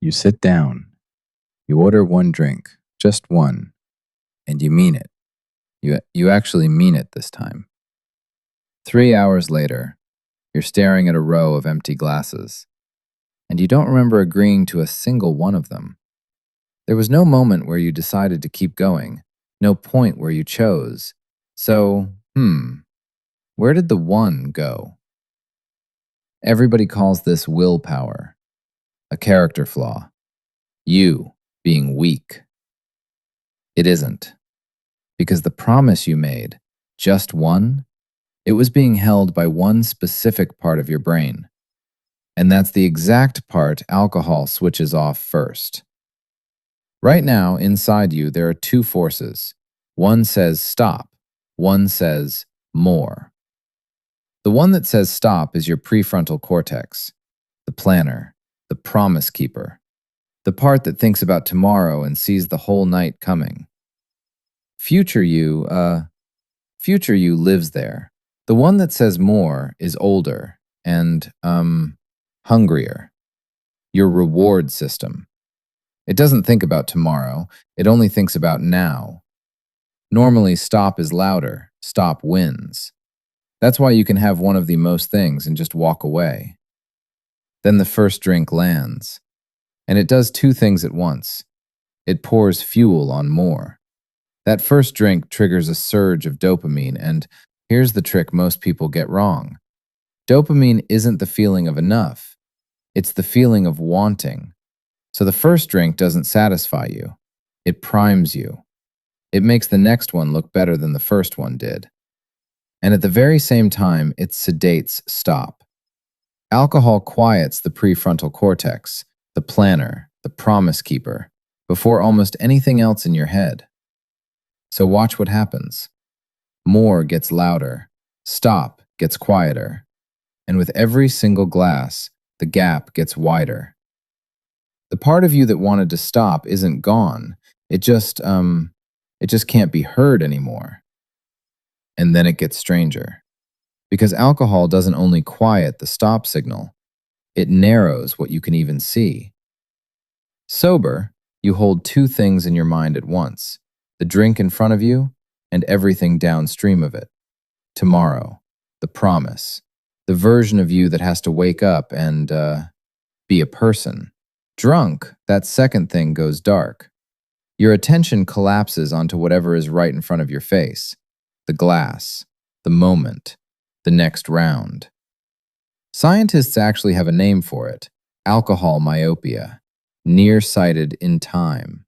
You sit down, you order one drink, just one, and you mean it. You actually mean it this time. 3 hours later, you're staring at a row of empty glasses, and you don't remember agreeing to a single one of them. There was no moment where you decided to keep going, no point where you chose. So, where did the one go? Everybody calls this willpower, a character flaw. You being weak. It isn't. Because the promise you made, just one, it was being held by one specific part of your brain. And that's the exact part alcohol switches off first. Right now, inside you, there are two forces. One says stop, one says more. The one that says stop is your prefrontal cortex, the planner, the promise keeper, the part that thinks about tomorrow and sees the whole night coming. Future you lives there. The one that says more is older and, hungrier. Your reward system. It doesn't think about tomorrow, it only thinks about now. Normally, stop is louder, stop wins. That's why you can have one of the most things and just walk away. Then the first drink lands, and it does two things at once. It pours fuel on more. That first drink triggers a surge of dopamine, and here's the trick most people get wrong. Dopamine isn't the feeling of enough, it's the feeling of wanting. So the first drink doesn't satisfy you, it primes you. It makes the next one look better than the first one did. And at the very same time, it sedates stop. Alcohol quiets the prefrontal cortex, the planner, the promise keeper, before almost anything else in your head. So watch what happens. More gets louder, stop gets quieter, and with every single glass, the gap gets wider. The part of you that wanted to stop isn't gone. It just can't be heard anymore. And then it gets stranger. Because alcohol doesn't only quiet the stop signal, it narrows what you can even see. Sober, you hold two things in your mind at once: the drink in front of you and everything downstream of it. Tomorrow, the promise, the version of you that has to wake up and be a person. Drunk, that second thing goes dark. Your attention collapses onto whatever is right in front of your face: the glass, the moment, the next round. Scientists actually have a name for it: alcohol myopia, nearsighted in time.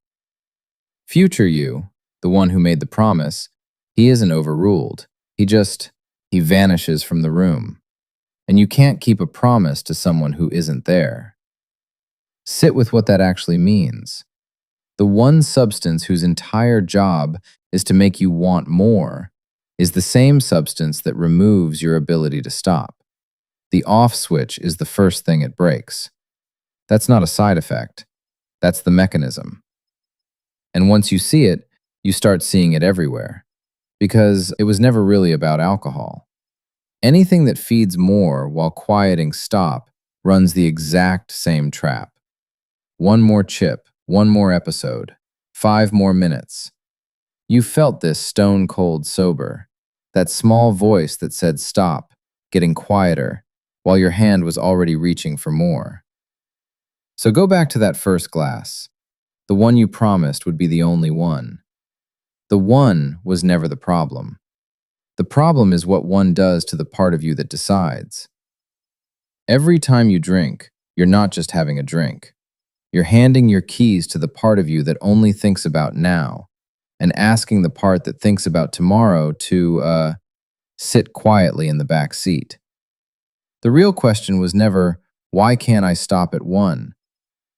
Future you, the one who made the promise, he isn't overruled. He vanishes from the room. And you can't keep a promise to someone who isn't there. Sit with what that actually means. The one substance whose entire job is to make you want more is the same substance that removes your ability to stop. The off switch is the first thing it breaks. That's not a side effect. That's the mechanism. And once you see it, you start seeing it everywhere. Because it was never really about alcohol. Anything that feeds more while quieting stop runs the exact same trap. One more chip, one more episode, 5 more minutes. You felt this stone cold sober. That small voice that said stop, getting quieter, while your hand was already reaching for more. So go back to that first glass. The one you promised would be the only one. The one was never the problem. The problem is what one does to the part of you that decides. Every time you drink, you're not just having a drink. You're handing your keys to the part of you that only thinks about now, and asking the part that thinks about tomorrow to, sit quietly in the back seat. The real question was never, why can't I stop at one?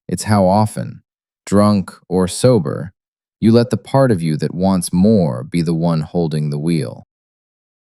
It's how often, drunk or sober, you let the part of you that wants more be the one holding the wheel.